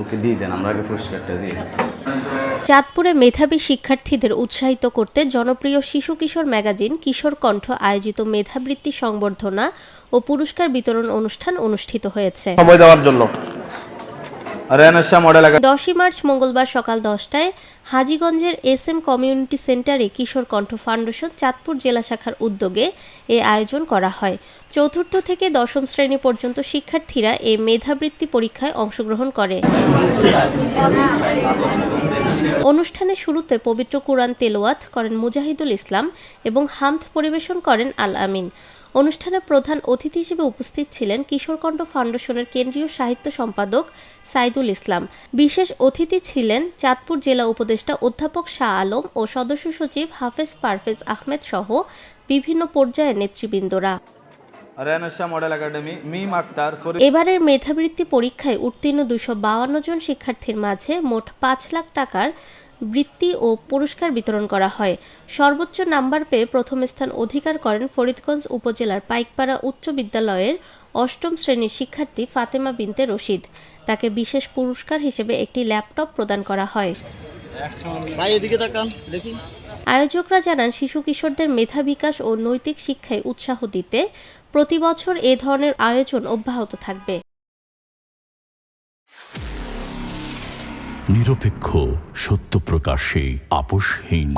ওকে দিয়ে দেন, আমরা আগে পুরস্কারটা দিই। চাঁদপুরে মেধাবী শিক্ষার্থীদের উৎসাহিত করতে জনপ্রিয় শিশু কিশোর ম্যাগাজিন কিশোর কণ্ঠ আয়োজিত মেধাবৃত্তি সংবর্ধনা ও পুরস্কার বিতরণ অনুষ্ঠান অনুষ্ঠিত হয়েছে। সময় দেওয়ার জন্য 10ই মার্চ মঙ্গলবার সকাল 10টায় হাজীগঞ্জের SM কমিউনিটি সেন্টারে কিশোর কণ্ঠ ফাউন্ডেশন চাঁদপুর জেলা শাখার উদ্যোগে এ আয়োজন করা হয়। চতুর্থ থেকে দশম শ্রেণী পর্যন্ত শিক্ষার্থীরা এই মেধাবৃত্তি পরীক্ষায় অংশগ্রহণ করে। অনুষ্ঠানে শুরুতে পবিত্র কুরআন তেলাওয়াত করেন মুজাহিদুল ইসলাম এবং হামদ পরিবেশন করেন আল আমিন। অনুষ্ঠানে প্রধান অতিথি হিসেবে উপস্থিত ছিলেন কিশোরকণ্ঠ ফাউন্ডেশনের কেন্দ্রীয় সাহিত্য সম্পাদক সাইদুল ইসলাম। বিশেষ অতিথি ছিলেন চাঁদপুর জেলা উপদেষ্টা অধ্যাপক শাহ আলম ও সদস্য সচিব হাফেজ পারভেজ আহমেদ সহ বিভিন্ন পর্যায়ের নেতৃবৃন্দরা। এবারের মেধাবৃত্তি পরীক্ষায় উত্তীর্ণ 252 জন শিক্ষার্থীর মাঝে মোট 5 লাখ টাকার বৃত্তি ও পুরস্কার বিতরণ করা হয়। সর্বোচ্চ নাম্বার পেয়ে প্রথম স্থান অধিকার করেন ফরিদগঞ্জ উপজেলার পাইকপাড়া উচ্চ বিদ্যালয়ের 8ম শ্রেণীর শিক্ষার্থী ফাতেমা বিনতে রশিদ। তাকে বিশেষ পুরস্কার হিসেবে একটি ল্যাপটপ প্রদান করা হয়। আয়োজকরা জানান, শিশু কিশোরদের মেধা বিকাশ ও নৈতিক শিক্ষায় উৎসাহ দিতে প্রতি বছর এ ধরনের আয়োজন অব্যাহত থাকবে। নিরপেক্ষ, সত্য প্রকাশে আপোষহীন।